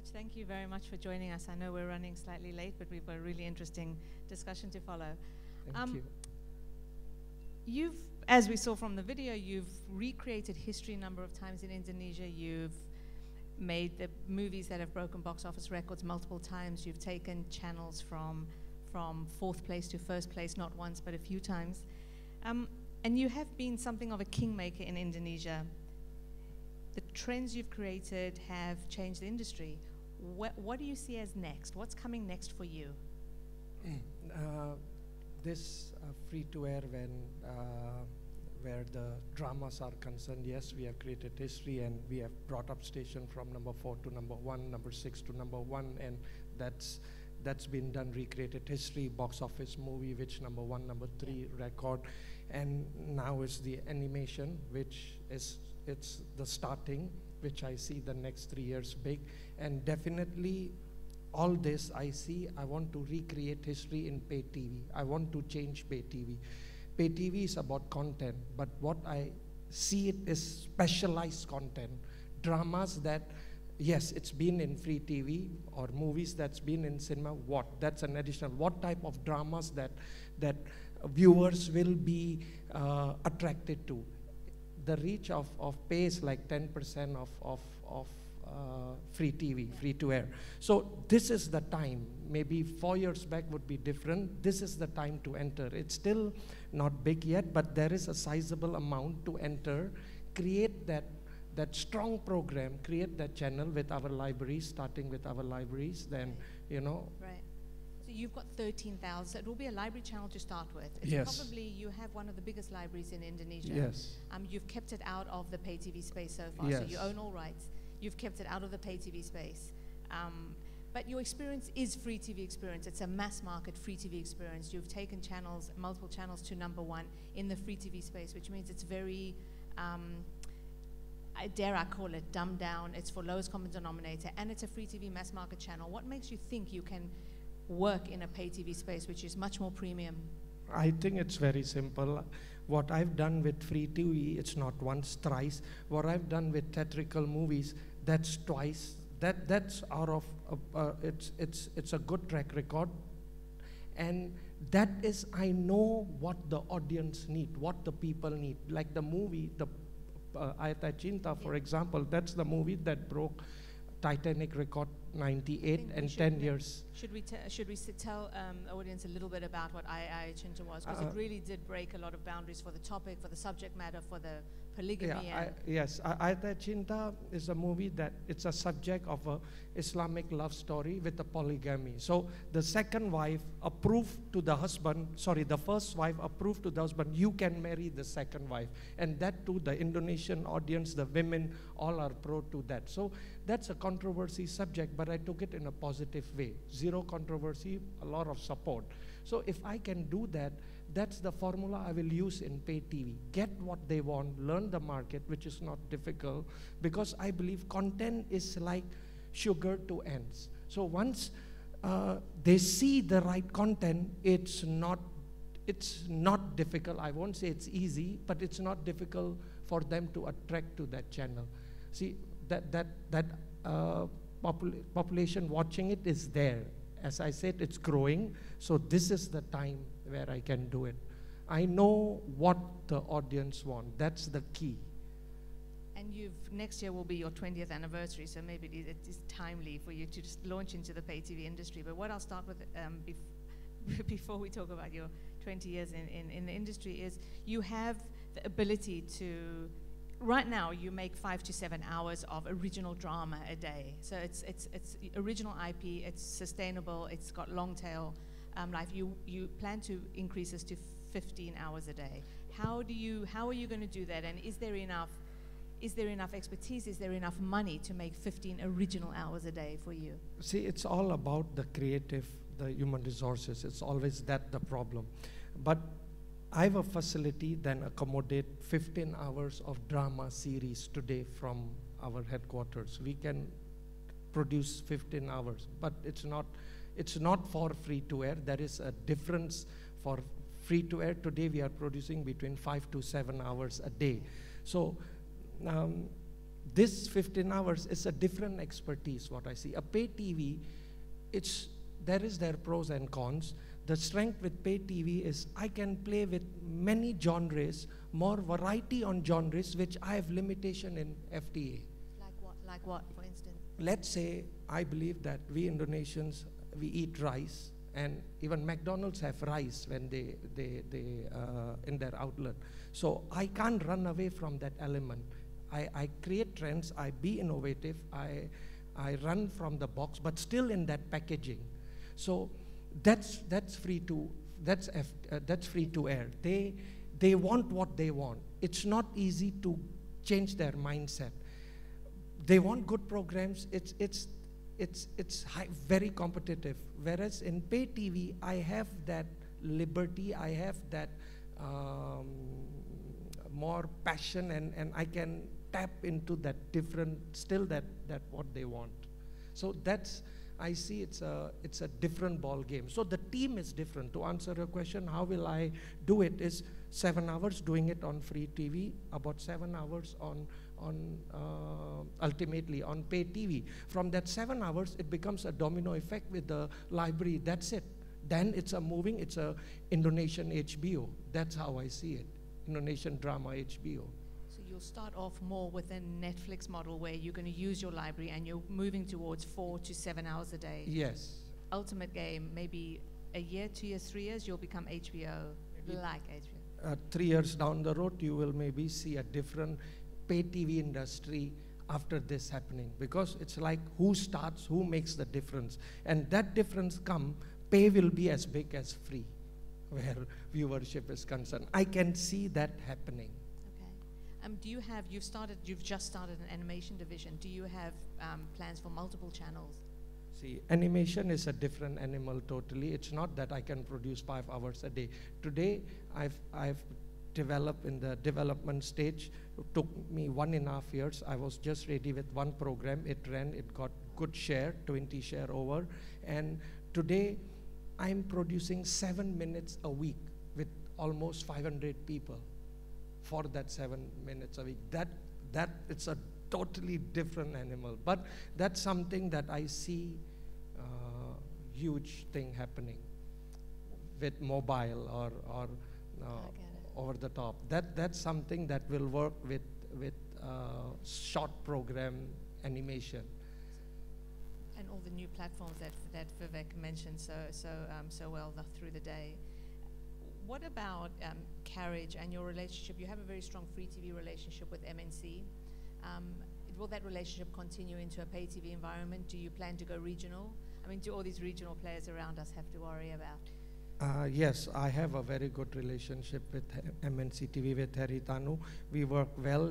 Manoj, thank you very much for joining us. I know we're running slightly late, but we've got a really interesting discussion to follow. Thank you. You've, as we saw from the video, you've recreated history a number of times in Indonesia. You've made the movies that have broken box office records multiple times. You've taken channels from fourth place to first place, not once, but a few times. And you have been something of a kingmaker in Indonesia. The trends you've created have changed the industry. What do you see as next? What's coming next for you? This free-to-air, where the dramas are concerned, yes, we have created history and we have brought up station from number 4 to number 1, number 6 to number 1, and that's been done, recreated history, box office movie, which number 1, number 3 record, and now is the animation, which is it's the starting, which I see the next 3 years big, and definitely all this I see, I want to recreate history in pay TV. I want to change pay TV. Pay TV is about content, but what I see it is specialized content. Dramas that, yes, it's been in free TV, or movies that's been in cinema, that's an additional, what type of dramas that viewers will be attracted to. The reach of pay is like 10% of free TV, free to air. So this is the time. Maybe 4 years back would be different. This is the time to enter. It's still not big yet, but there is a sizable amount to enter. Create that strong program, create that channel with our libraries, starting with our libraries, then, you know. Right. So you've got 13,000. It will be a library channel to start with. It's yes. Probably you have one of the biggest libraries in Indonesia. Yes. You've kept it out of the pay TV space so far, yes. so you own all rights. You've kept it out of the pay TV space. But your experience is free TV experience. It's a mass market free TV experience. You've taken channels, multiple channels to number 1 in the free TV space, which means it's very, dare I call it, dumbed down. It's for lowest common denominator, and it's a free TV mass market channel. What makes you think you can work in a pay TV space, which is much more premium? I think it's very simple. What I've done with free TV, it's not once, thrice. What I've done with theatrical movies, that's twice. That's out of it's a good track record, and that is, I know what the audience need, what the people need. Like the movie, the Ayat Ayat Cinta, for example, that's the movie that broke Titanic record 98 and 10 years. Should we tell the audience a little bit about what Ayat Ayat Cinta was? Because it really did break a lot of boundaries for the topic, for the subject matter, for the polygamy. Yeah, yes, Ayat Ayat Cinta is a movie that it's a subject of a Islamic love story with a polygamy. So the second wife approved to the husband, sorry, the first wife approved to the husband, you can marry the second wife. And that too, the Indonesian audience, the women, all are pro to that. So that's a controversy subject, but I took it in a positive way. Zero controversy, a lot of support. So if I can do that, that's the formula I will use in pay TV. Get what they want, learn the market, which is not difficult, because I believe content is like sugar to ants. So once they see the right content, it's not difficult. I won't say it's easy, but it's not difficult for them to attract to that channel. See, that population watching it is there. As I said, it's growing. So this is the time where I can do it. I know what the audience want. That's the key. And next year will be your 20th anniversary, so maybe it is timely for you to just launch into the pay TV industry. But what I'll start with before we talk about your 20 years in the industry is you have the ability to, right now you make 5 to 7 hours of original drama a day. So it's original IP, it's sustainable, it's got long tail life. You plan to increase this to 15 hours a day. How are you going to do that? And is there enough expertise? Is there enough money to make 15 original hours a day for you? See, it's all about the creative, the human resources. It's always that the problem. But I have a facility that accommodate 15 hours of drama series today from our headquarters. We can produce 15 hours, but it's not for free to air. There is a difference for free to air. Today we are producing between 5 to 7 hours a day. So this 15 hours is a different expertise, what I see. A pay TV, there is their pros and cons. The strength with pay TV is I can play with many genres, more variety on genres, which I have limitation in FTA. Like what, for instance? Let's say I believe that we Indonesians, we eat rice, and even McDonald's have rice when they in their outlet. So I can't run away from that element. I create trends, I be innovative, I run from the box, but still in that packaging. So that's free to air. They want what they want. It's not easy to change their mindset. They want good programs. It's very competitive. Whereas in pay TV, I have that liberty. I have that more passion, and I can tap into that different, still that what they want. So I see it's a different ball game. So the team is different. To answer your question, how will I do it is 7 hours doing it on free TV, about 7 hours on ultimately on pay TV. From that 7 hours, it becomes a domino effect with the library. That's it. Then it's a Indonesian HBO. That's how I see it. Indonesian drama HBO. So you'll start off more with a Netflix model where you're going to use your library and you're moving towards 4 to 7 hours a day. Yes. Ultimate game, maybe a year, 2 years, 3 years, you'll become HBO, like HBO. 3 years down the road, you will maybe see a different pay TV industry after this happening, because it's like who starts, who makes the difference. And that difference pay will be as big as free, where viewership is concerned. I can see that happening. Okay. You've just started an animation division. Do you have plans for multiple channels? See, animation is a different animal totally. It's not that I can produce 5 hours a day. Today, I've developed in the development stage. It took me 1.5 years. I was just ready with one program. It ran, it got good share, 20 share over. And today, I'm producing 7 minutes a week with almost 500 people for that 7 minutes a week. That it's a totally different animal. But that's something that I see huge thing happening with mobile or over the top. That's something that will work with short program animation. And all the new platforms that Vivek mentioned so well through the day. What about carriage and your relationship? You have a very strong free TV relationship with MNC. Will that relationship continue into a pay TV environment? Do you plan to go regional? I mean, do all these regional players around us have to worry about? Yes, I have a very good relationship with MNC TV, with Harry Tanu. We work well.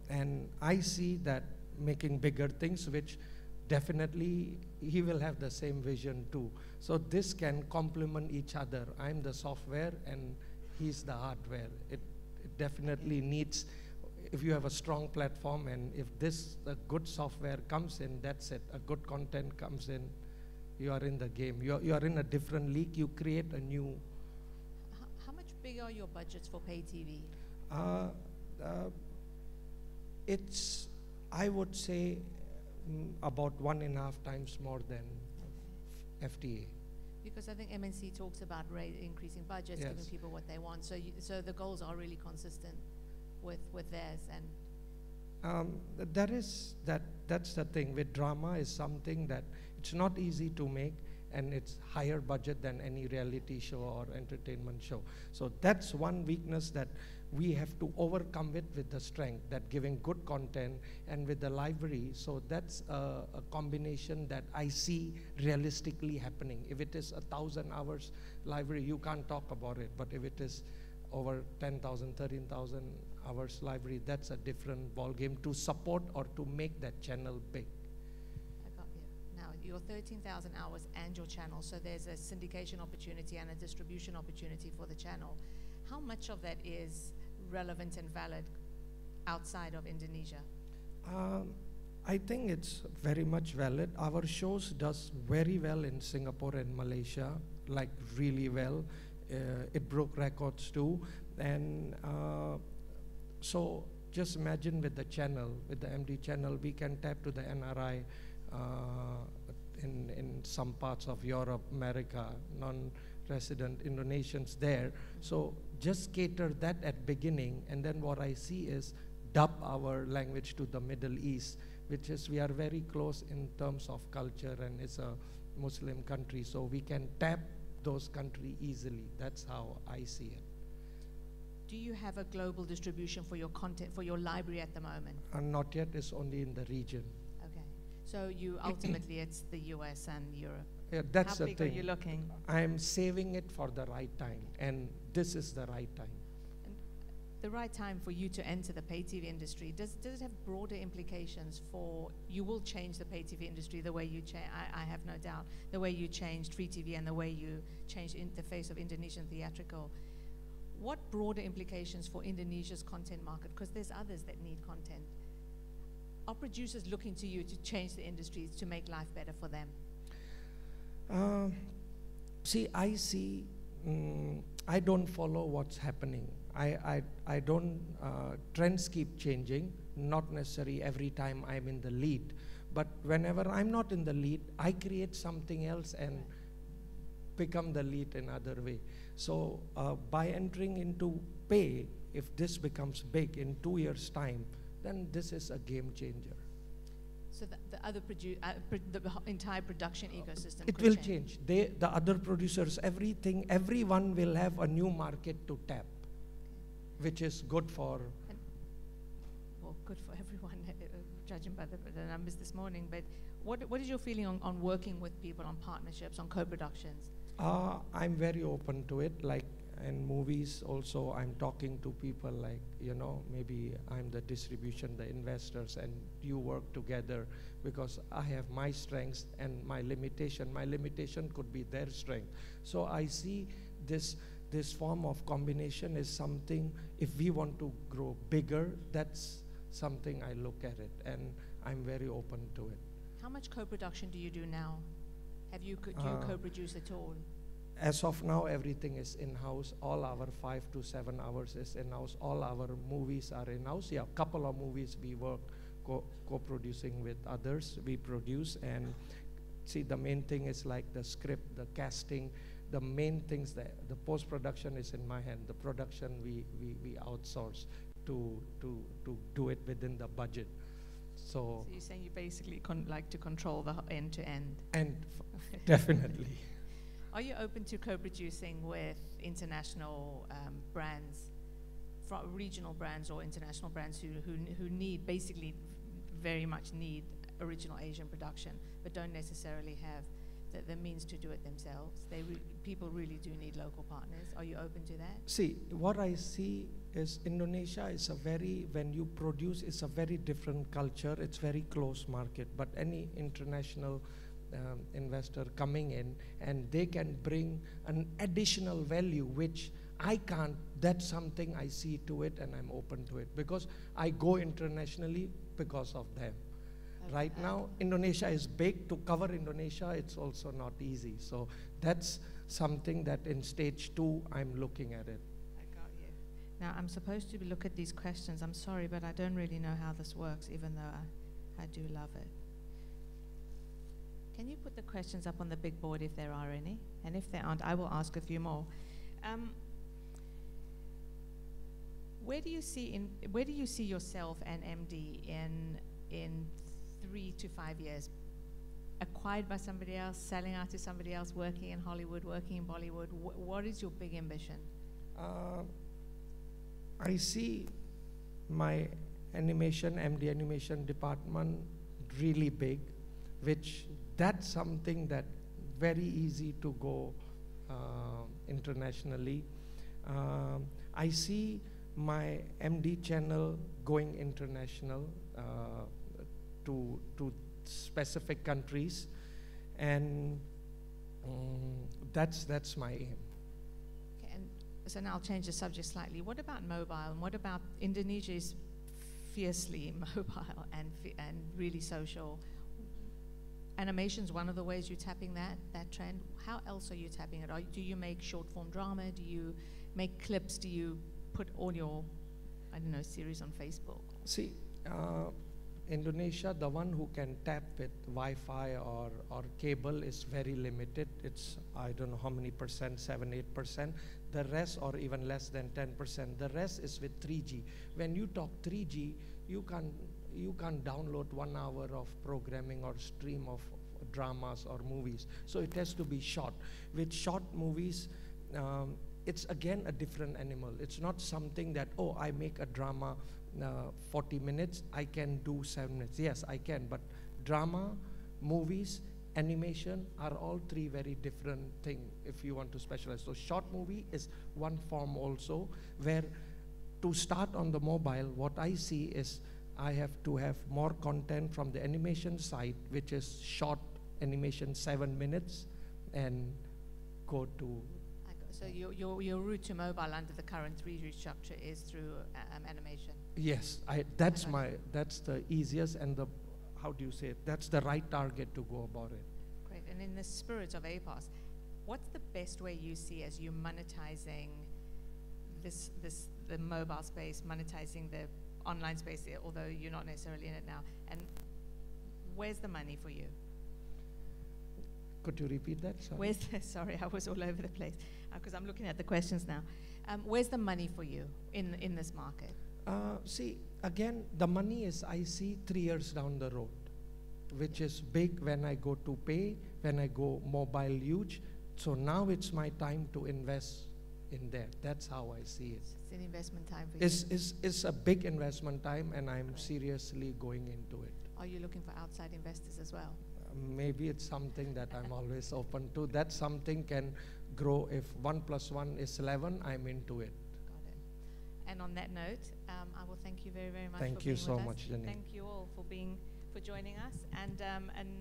And I see that making bigger things, which definitely he will have the same vision too. So this can complement each other. I'm the software and he's the hardware. It definitely needs, if you have a strong platform and if a good software comes in, that's it. A good content comes in, you are in the game. You are in a different league. You create a new. How much bigger are your budgets for pay TV? It's, I would say, about 1.5 times more than FTA. Because I think MNC talks about increasing budgets, Yes. giving people what they want. So the goals are really consistent with theirs. And That's the thing with drama, is something that it's not easy to make, and it's higher budget than any reality show or entertainment show. So that's one weakness that we have to overcome with the strength, that giving good content and with the library. So that's a combination that I see realistically happening. If it is 1,000 hours library, you can't talk about it. But if it is over 10,000, 13,000 hours library, that's a different ball game to support or to make that channel big. I got you. Now, your 13,000 hours and your channel, so there's a syndication opportunity and a distribution opportunity for the channel. How much of that is relevant and valid outside of Indonesia? I think it's very much valid. Our shows does very well in Singapore and Malaysia, like really well. It broke records too. And so just imagine with the channel, with the MD channel, we can tap to the NRI in some parts of Europe, America, non-resident Indonesians there. So just cater that at beginning, and then what I see is dub our language to the Middle East, which is, we are very close in terms of culture, and it's a Muslim country, so we can tap those countries easily. That's how I see it. Do you have a global distribution for your content, for your library at the moment? Not yet, it's only in the region. Okay. So you ultimately, it's the US and Europe. Yeah, that's How the big thing. are you looking? I'm saving it for the right time, and this is the right time. And the right time for you to enter the pay TV industry, does it have broader implications for, you will change the pay TV industry the way you change, I have no doubt, the way you changed free TV and the way you changed the face of Indonesian theatrical. What broader implications for Indonesia's content market? Because there's others that need content. Are producers looking to you to change the industries to make life better for them? See, I don't follow what's happening. I don't, trends keep changing, not necessarily every time I'm in the lead. But whenever I'm not in the lead, I create something else and become the lead in other way. So by entering into pay, if this becomes big in 2 years' time, then this is a game changer. So the other the entire production ecosystem It could will change. The other producers, everyone will have a new market to tap, which is good for. Well, good for everyone, judging by the numbers this morning. But what is your feeling on working with people on partnerships, on co-productions? I'm very open to it. Like in movies also, I'm talking to people like, maybe I'm the distribution, the investors, and you work together, because I have my strengths and my limitation. My limitation could be their strength. So I see this form of combination is something, if we want to grow bigger, that's something I look at it, and I'm very open to it. How much co-production do you do now? Do you co-produce at all? As of now, everything is in-house. All our 5 to 7 hours is in-house. All our movies are in-house. Yeah, a couple of movies we work co-producing with others. We produce, and see, the main thing is like the script, the casting. The main things, the post-production is in my hand. The production we outsource to do it within the budget. So you're saying you basically like to control the end to end? And definitely. Are you open to co-producing with international brands, regional brands or international brands who need, basically very much need original Asian production, but don't necessarily have the means to do it themselves? People really do need local partners. Are you open to that? See, what I see is Indonesia is when you produce, it's a very different culture. It's very close market, but any international investor coming in, and they can bring an additional value which I can't. That's something I see to it, and I'm open to it, because I go internationally because of them. Okay. Right now, Indonesia is big. To cover Indonesia, it's also not easy. So that's something that in stage 2, I'm looking at it. I got you. Now, I'm supposed to look at these questions. I'm sorry, but I don't really know how this works, even though I do love it. Can you put the questions up on the big board if there are any? And if there aren't, I will ask a few more. Where do you see yourself and MD in 3 to 5 years? Acquired by somebody else, selling out to somebody else, working in Hollywood, working in Bollywood? What is your big ambition? I see my MD animation department really big, which that's something that very easy to go internationally. I see my MD channel going international to specific countries, and that's my aim. Okay, and so now I'll change the subject slightly. What about mobile, and what about Indonesia is fiercely mobile and really social? Animation's one of the ways you're tapping that trend. How else are you tapping it? Do you make short form drama? Do you make clips? Do you put all your I don't know, series on Facebook? See, Indonesia, the one who can tap with Wi-Fi or cable is very limited. It's, I don't know how many percent, 7, 8%. The rest, or even less than 10%. The rest is with 3G. When you talk 3G, you can't download 1 hour of programming or stream of dramas or movies. So it has to be short. With short movies, it's again a different animal. It's not something that, oh, I make a drama 40 minutes, I can do 7 minutes. Yes, I can, but drama, movies, animation are all three very different things if you want to specialize. So short movie is one form also, where to start on the mobile, what I see is I have to have more content from the animation side, which is short animation, 7 minutes, and go to. So your route to mobile under the current 3G structure is through animation? Yes, that's the easiest and the, how do you say it, that's the right target to go about it. Great, and in the spirit of APOS, what's the best way you see as you monetizing the mobile space, monetizing the online space, although you're not necessarily in it now, and where's the money for you? Could you repeat that? Sorry. Sorry, I was all over the place because I'm looking at the questions now. Where's the money for you in this market? See, again, the money is, I see 3 years down the road, which is big when I go to pay, when I go mobile huge. So now it's my time to invest in there. That's how I see it. It's an investment time for you. It's a big investment time, and I'm seriously going into it. Are you looking for outside investors as well? Maybe it's something that I'm always open to. That something can grow. If 1 + 1 is 11, I'm into it. Got it. And on that note, I will thank you very, very much. Thank you so much, Janine. Thank you all for joining us. And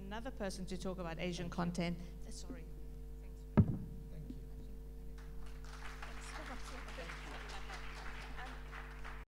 another person to talk about Asian content. Sorry.